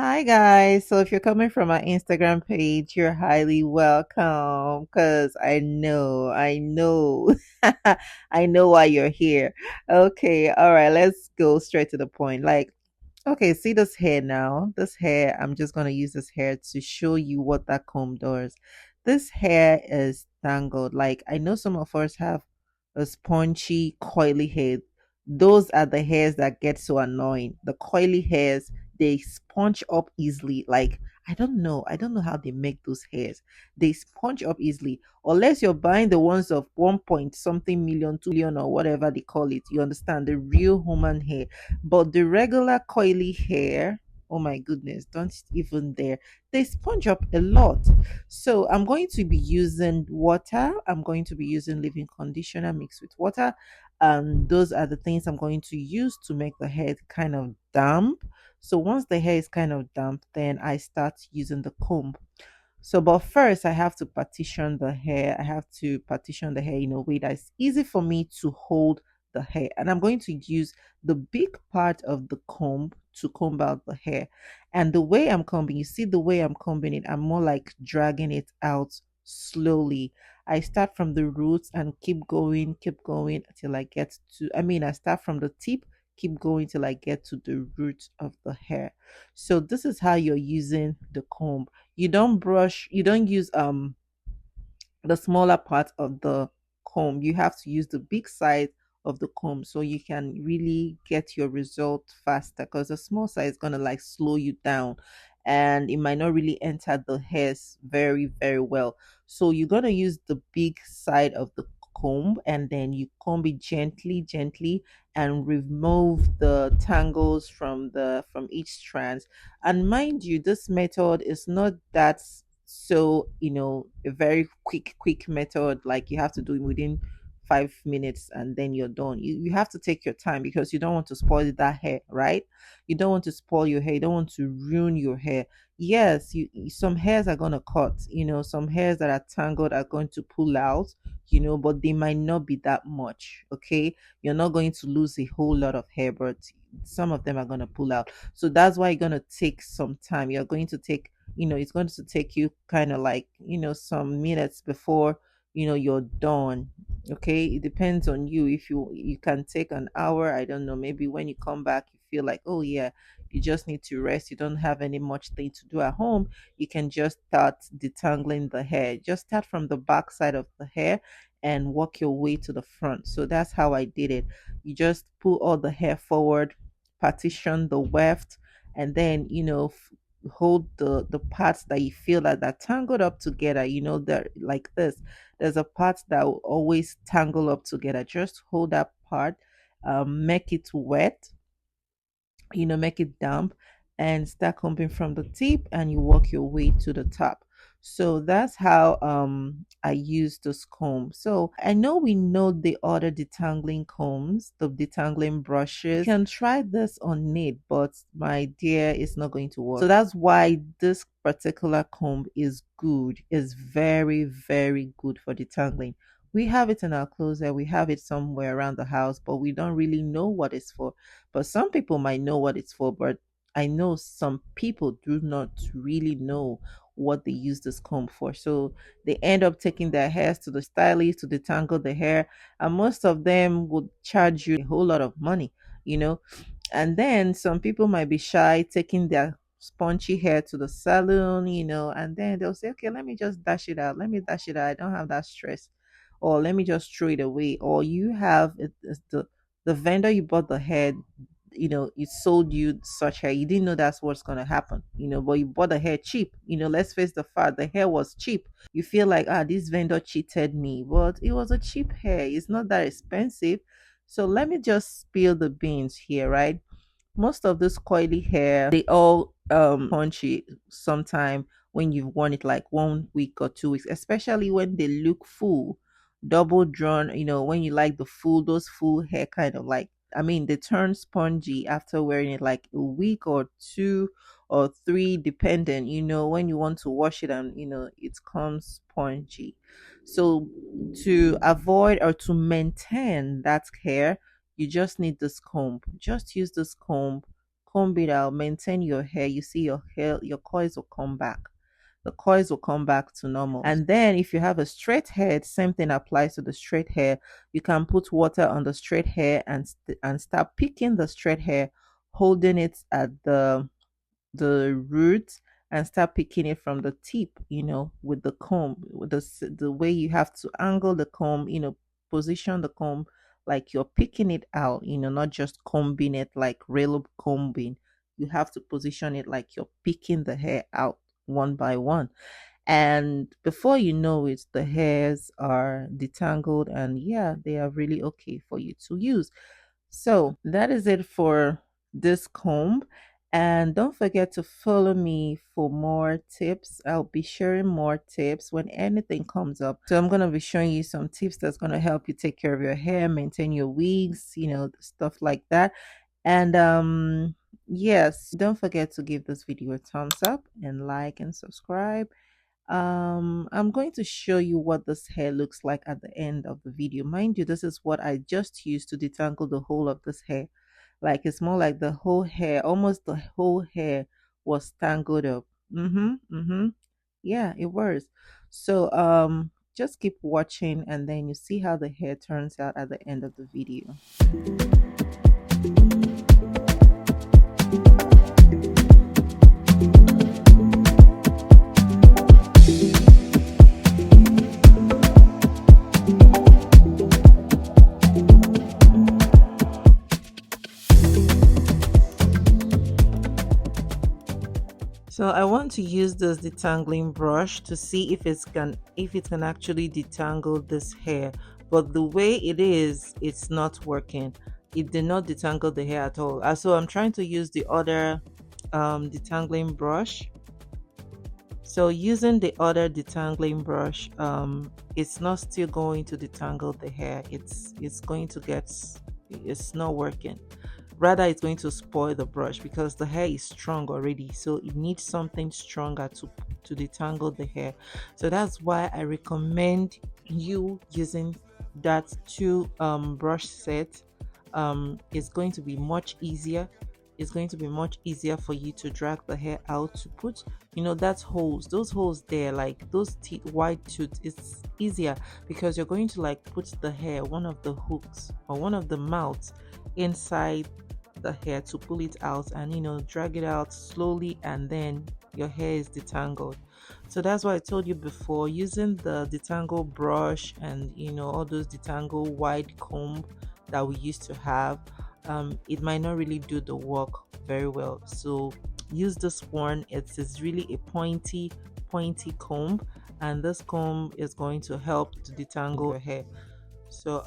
Hi guys. So if you're coming from my Instagram page, you're highly welcome because I know, I know why you're here. Okay, all right, let's go straight to the point. Okay, see this hair now. This hair, I'm just gonna use this hair to show you what that comb does. This hair is tangled. Like I know some of us have a spongy, coily hair. Those are the hairs that get so annoying. The coily hairs, they sponge up easily. Like I don't know how they make those hairs. They sponge up easily. Unless you're buying the ones of 1 point something million, 2 million, or whatever they call it. You understand the real human hair, but the regular coily hair, oh my goodness, don't even dare. They sponge up a lot. So I'm going to be using water. I'm going to be using leave-in conditioner mixed with water. Those are the things I'm going to use to make the hair kind of damp. So once the hair is kind of damp, then I start using the comb. So, but first, I have to partition the hair. I have to partition the hair in a way that's easy for me to hold the hair. And I'm going to use the big part of the comb to comb out the hair. And the way I'm combing, you see the way I'm combing it, I'm more like dragging it out slowly. I start from the roots and keep going until I get to, I start from the tip, keep going till I get to the root of the hair. So this is how you're using the comb. You don't use the smaller part of the comb. You have to use the big side of the comb so you can really get your result faster, because the small side is going to like slow you down and it might not really enter the hairs very well. So you're going to use the big side of the comb, and then you comb it gently and remove the tangles from each strand. And mind you, this method is not that, so a very quick method, like you have to do it within 5 minutes and then you're done. You have to take your time because you don't want to spoil that hair, right? You don't want to spoil your hair, you don't want to ruin your hair. Yes, some hairs are going to cut, some hairs that are tangled are going to pull out, but they might not be that much. Okay, you're not going to lose a whole lot of hair, but some of them are going to pull out. So that's why you're going to take some time. You're going to take, it's going to take you kind of like, some minutes before, you're done. Okay, it depends on you. If you can take an hour, I don't know, maybe when you come back you feel like, oh yeah, you just need to rest, you don't have any much thing to do at home, you can just start detangling the hair. Just start from the back side of the hair and work your way to the front. So that's how I did it. You just pull all the hair forward, partition the weft, and then hold the parts that you feel that tangled up together, that like this, there's a part that will always tangle up together. Just hold that part, make it wet, make it damp, and start combing from the tip and you work your way to the top. So that's how I use this comb. So I know we know the other detangling combs, the detangling brushes. You can try this on it, but my dear, it's not going to work. So that's why this particular comb is good, is very good for detangling. We have it in our closet, we have it somewhere around the house, but we don't really know what it's for. But some people might know what it's for, but I know some people do not really know what they use this comb for. So they end up taking their hairs to the stylist to detangle the hair, and most of them would charge you a whole lot of money, you know. And then some people might be shy taking their spongy hair to the salon, and then they'll say, okay, let me just dash it out. Let me dash it out. I don't have that stress. Or let me just throw it away. Or you have it's the vendor you bought the hair, it sold you such hair, you didn't know that's what's going to happen, but you bought the hair cheap. Let's face the fact, the hair was cheap. You feel like, this vendor cheated me, but it was a cheap hair, it's not that expensive. So let me just spill the beans here, right? Most of this coily hair, they all punchy sometime when you've worn it like 1 week or 2 weeks, especially when they look full, double drawn, when you like the full, those full hair kind of like, they turn spongy after wearing it like a week or 2 or 3, depending, when you want to wash it, and it comes spongy. So to avoid or to maintain that hair, you just need this comb. Just use this comb, comb it out, maintain your hair, you see your hair, your coils will come back. The coils will come back to normal. And then if you have a straight head, same thing applies to the straight hair. You can put water on the straight hair and start picking the straight hair, holding it at the root, and start picking it from the tip, with the comb, with the way you have to angle the comb, position the comb like you're picking it out, not just combing it like rail combing. You have to position it like you're picking the hair out one by one. And before you know it, the hairs are detangled, and yeah, they are really okay for you to use. So that is it for this comb. And don't forget to follow me for more tips. I'll be sharing more tips when anything comes up. So I'm going to be showing you some tips that's going to help you take care of your hair, maintain your wigs, stuff like that. And yes, don't forget to give this video a thumbs up and like and subscribe. I'm going to show you what this hair looks like at the end of the video. Mind you, this is what I just used to detangle the whole of this hair. Like, it's more like the whole hair, almost the whole hair was tangled up. Yeah, it was. So just keep watching, and then you see how the hair turns out at the end of the video. So I want to use this detangling brush to see if it can actually detangle this hair. But the way it is, it's not working. It did not detangle the hair at all. So I'm trying to use the other detangling brush. So using the other detangling brush, it's not still going to detangle the hair. It's not working. Rather, it's going to spoil the brush because the hair is strong already, so it needs something stronger to detangle the hair. So that's why I recommend you using that two brush set. It's going to be much easier. It's going to be much easier for you to drag the hair out, to put those holes there, like those teeth, wide tooth. It's easier because you're going to like put the hair, one of the hooks or one of the mouths inside the hair to pull it out, and drag it out slowly, and then your hair is detangled. So that's why I told you before, using the detangle brush and all those detangle wide comb that we used to have, it might not really do the work very well. So use this one. It is really a pointy comb, and this comb is going to help to detangle your hair. So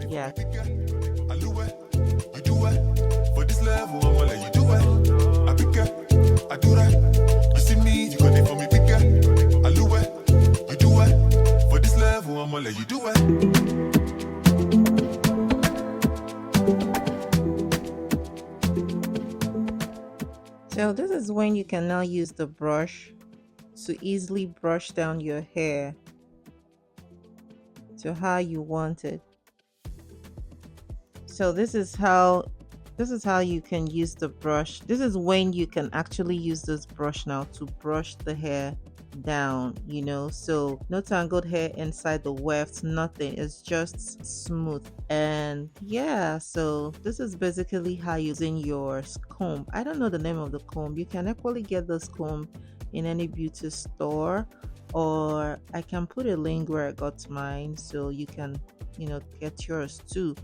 yeah. You do it for this level, I'm gonna let you do it. I pick it, I do that. You see me, you got it for me, pick it. I do it, you do it for this level, I'm gonna let you do it. So this is when you can now use the brush to easily brush down your hair to how you want it. So this is how you can use the brush. This is when you can actually use this brush now to brush the hair down, so no tangled hair inside the weft, nothing. It's just smooth. And yeah, so this is basically how using your comb. I don't know the name of the comb. You can actually get this comb in any beauty store, or I can put a link where I got mine, so you can get yours too,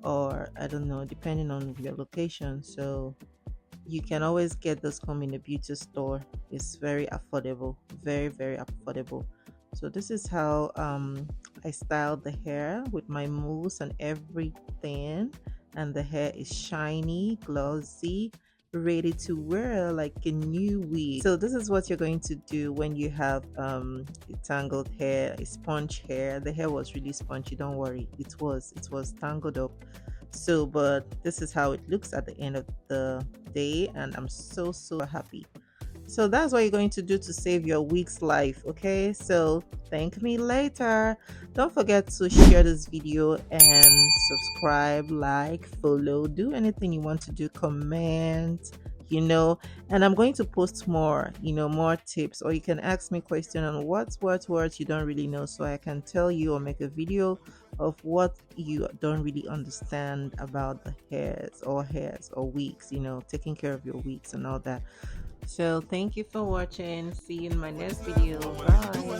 or I don't know, depending on your location. So you can always get this comb in a beauty store. It's very affordable, very affordable. So this is how I styled the hair with my mousse and everything, and the hair is shiny, glossy, ready to wear like a new wig. So this is what you're going to do when you have tangled hair, a sponge hair. The hair was really spongy, don't worry, it was tangled up. So but this is how it looks at the end of the day, and I'm so happy. So that's what you're going to do to save your week's life. Okay, so thank me later. Don't forget to share this video and subscribe, like, follow, do anything you want to do, comment, and I'm going to post more, more tips, or you can ask me question on what you don't really know, so I can tell you or make a video of what you don't really understand about the hairs or wigs, taking care of your wigs and all that. So thank you for watching. See you in my next video. Bye.